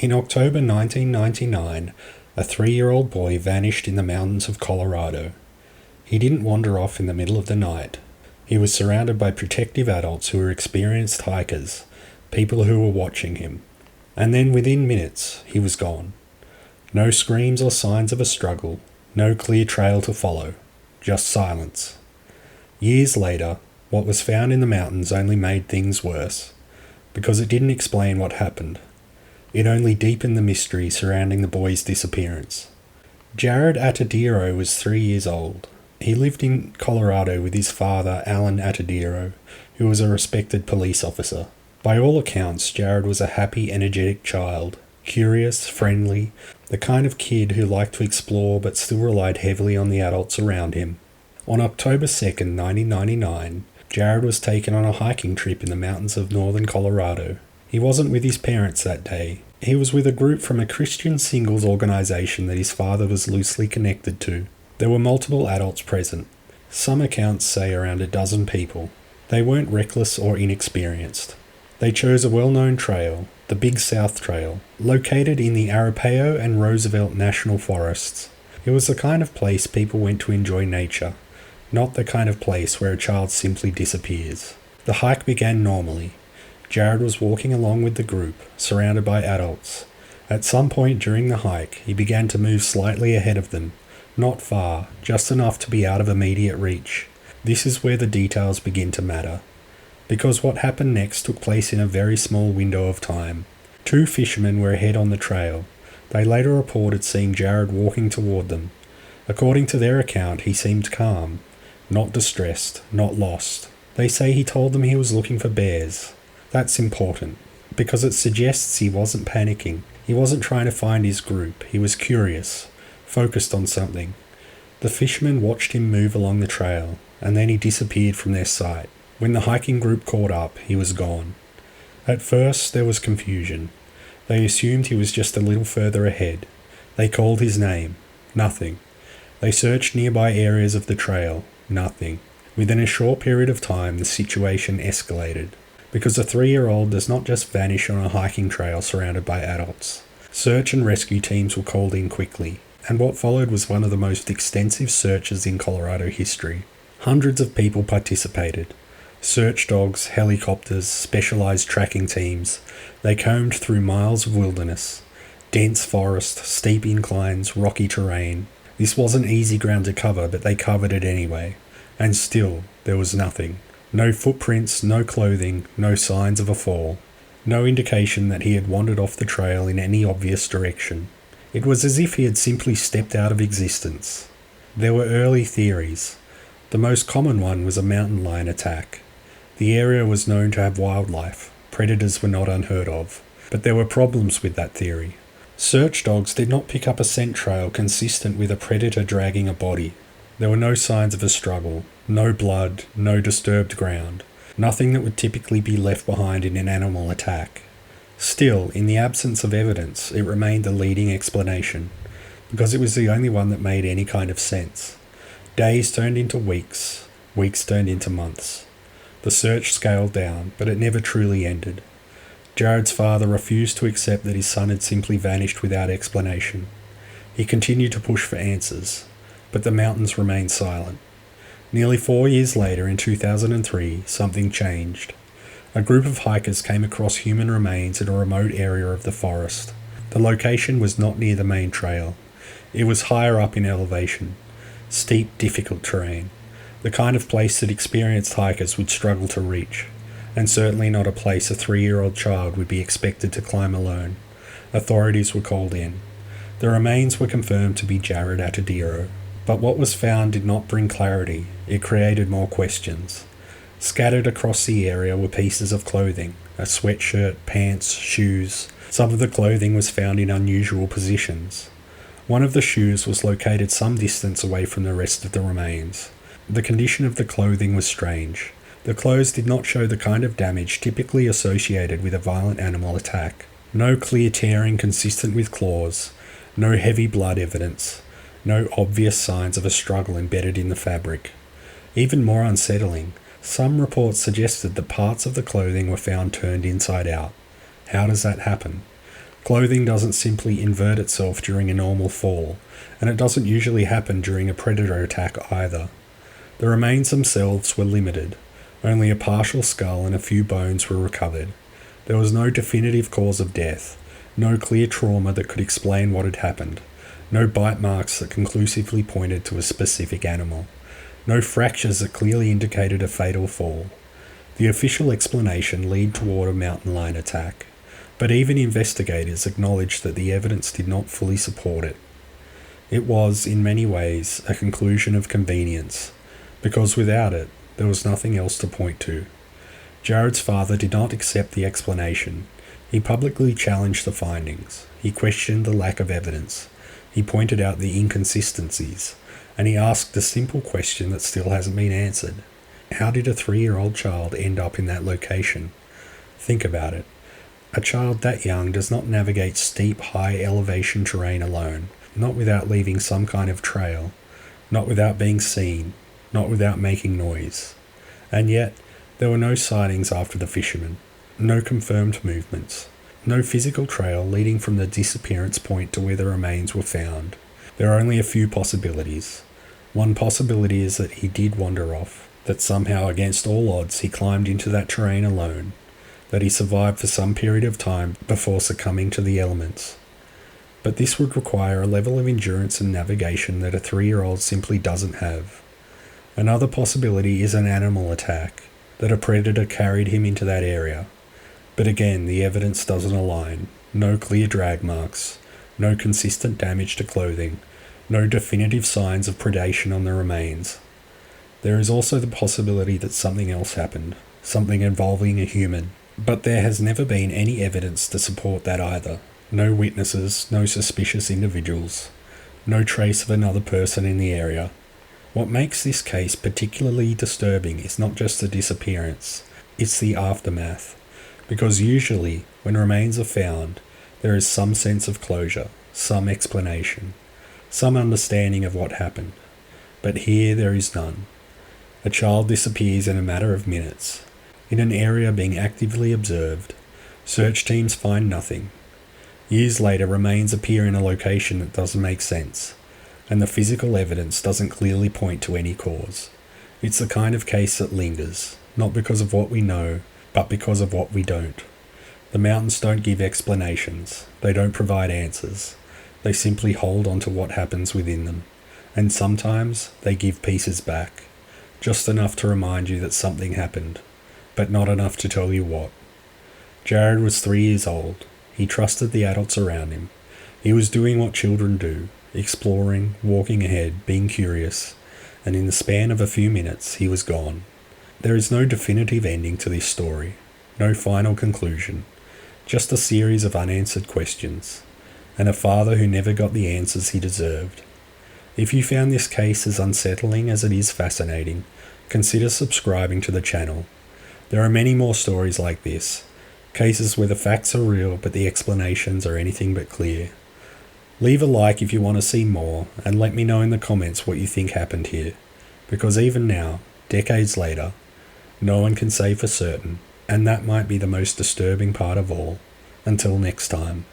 In October 1999, a 3-year-old boy vanished in the mountains of Colorado. He didn't wander off in the middle of the night. He was surrounded by protective adults who were experienced hikers, people who were watching him. And then within minutes, he was gone. No screams or signs of a struggle, no clear trail to follow, just silence. Years later, what was found in the mountains only made things worse, because it didn't explain what happened. It only deepened the mystery surrounding the boy's disappearance. Jared Atadiro was 3 years old. He lived in Colorado with his father, Alan Atadiro, who was a respected police officer. By all accounts, Jared was a happy, energetic child, curious, friendly, the kind of kid who liked to explore but still relied heavily on the adults around him. On October 2nd, 1999, Jared was taken on a hiking trip in the mountains of northern Colorado. He wasn't with his parents that day. He was with a group from a Christian singles organisation that his father was loosely connected to. There were multiple adults present. Some accounts say around a dozen people. They weren't reckless or inexperienced. They chose a well-known trail, the Big South Trail, located in the Arapaho and Roosevelt National Forests. It was the kind of place people went to enjoy nature, not the kind of place where a child simply disappears. The hike began normally. Jared was walking along with the group, surrounded by adults. At some point during the hike, he began to move slightly ahead of them, not far, just enough to be out of immediate reach. This is where the details begin to matter, because what happened next took place in a very small window of time. 2 fishermen were ahead on the trail. They later reported seeing Jared walking toward them. According to their account, he seemed calm, not distressed, not lost. They say he told them he was looking for bears. That's important, because it suggests he wasn't panicking. He wasn't trying to find his group. He was curious, focused on something. The fishermen watched him move along the trail, and then he disappeared from their sight. When the hiking group caught up, he was gone. At first, there was confusion. They assumed he was just a little further ahead. They called his name. Nothing. They searched nearby areas of the trail. Nothing. Within a short period of time, the situation escalated. Because a 3-year-old does not just vanish on a hiking trail surrounded by adults. Search and rescue teams were called in quickly, and what followed was one of the most extensive searches in Colorado history. Hundreds of people participated. Search dogs, helicopters, specialized tracking teams. They combed through miles of wilderness, dense forest, steep inclines, rocky terrain. This wasn't easy ground to cover, but they covered it anyway. And still, there was nothing. No footprints, no clothing, no signs of a fall. No indication that he had wandered off the trail in any obvious direction. It was as if he had simply stepped out of existence. There were early theories. The most common one was a mountain lion attack. The area was known to have wildlife. Predators were not unheard of. But there were problems with that theory. Search dogs did not pick up a scent trail consistent with a predator dragging a body. There were no signs of a struggle, no blood, no disturbed ground, nothing that would typically be left behind in an animal attack. Still, in the absence of evidence, it remained the leading explanation, because it was the only one that made any kind of sense. Days turned into weeks, weeks turned into months. The search scaled down, but it never truly ended. Jared's father refused to accept that his son had simply vanished without explanation. He continued to push for answers, but the mountains remained silent. Nearly 4 years later, in 2003, something changed. A group of hikers came across human remains in a remote area of the forest. The location was not near the main trail. It was higher up in elevation. Steep, difficult terrain. The kind of place that experienced hikers would struggle to reach, and certainly not a place a 3-year-old child would be expected to climb alone. Authorities were called in. The remains were confirmed to be Jared Atadiro. But what was found did not bring clarity. It created more questions. Scattered across the area were pieces of clothing, a sweatshirt, pants, shoes. Some of the clothing was found in unusual positions. One of the shoes was located some distance away from the rest of the remains. The condition of the clothing was strange. The clothes did not show the kind of damage typically associated with a violent animal attack. No clear tearing consistent with claws, no heavy blood evidence. No obvious signs of a struggle embedded in the fabric. Even more unsettling, some reports suggested that parts of the clothing were found turned inside out. How does that happen? Clothing doesn't simply invert itself during a normal fall, and it doesn't usually happen during a predator attack either. The remains themselves were limited. Only a partial skull and a few bones were recovered. There was no definitive cause of death, no clear trauma that could explain what had happened, no bite marks that conclusively pointed to a specific animal, no fractures that clearly indicated a fatal fall. The official explanation led toward a mountain lion attack, but even investigators acknowledged that the evidence did not fully support it. It was, in many ways, a conclusion of convenience, because without it, there was nothing else to point to. Jared's father did not accept the explanation. He publicly challenged the findings. He questioned the lack of evidence. He pointed out the inconsistencies, and he asked the simple question that still hasn't been answered. How did a 3-year-old child end up in that location? Think about it. A child that young does not navigate steep, high-elevation terrain alone, not without leaving some kind of trail, not without being seen, not without making noise. And yet, there were no sightings after the fishermen, no confirmed movements, no physical trail leading from the disappearance point to where the remains were found. There are only a few possibilities. One possibility is that he did wander off, that somehow against all odds he climbed into that terrain alone, that he survived for some period of time before succumbing to the elements. But this would require a level of endurance and navigation that a 3-year-old simply doesn't have. Another possibility is an animal attack, that a predator carried him into that area. But again, the evidence doesn't align. No clear drag marks, no consistent damage to clothing, no definitive signs of predation on the remains. There is also the possibility that something else happened, something involving a human. But there has never been any evidence to support that either. No witnesses, no suspicious individuals, no trace of another person in the area. What makes this case particularly disturbing is not just the disappearance, it's the aftermath. Because usually, when remains are found, there is some sense of closure, some explanation, some understanding of what happened. But here there is none. A child disappears in a matter of minutes. In an area being actively observed, search teams find nothing. Years later, remains appear in a location that doesn't make sense, and the physical evidence doesn't clearly point to any cause. It's the kind of case that lingers, not because of what we know, but because of what we don't. The mountains don't give explanations, they don't provide answers, they simply hold on to what happens within them, and sometimes they give pieces back, just enough to remind you that something happened, but not enough to tell you what. Jared was 3 years old. He trusted the adults around him. He was doing what children do, exploring, walking ahead, being curious, and in the span of a few minutes he was gone. There is no definitive ending to this story, no final conclusion, just a series of unanswered questions, and a father who never got the answers he deserved. If you found this case as unsettling as it is fascinating, consider subscribing to the channel. There are many more stories like this, cases where the facts are real but the explanations are anything but clear. Leave a like if you want to see more, and let me know in the comments what you think happened here, because even now, decades later, no one can say for certain, and that might be the most disturbing part of all. Until next time.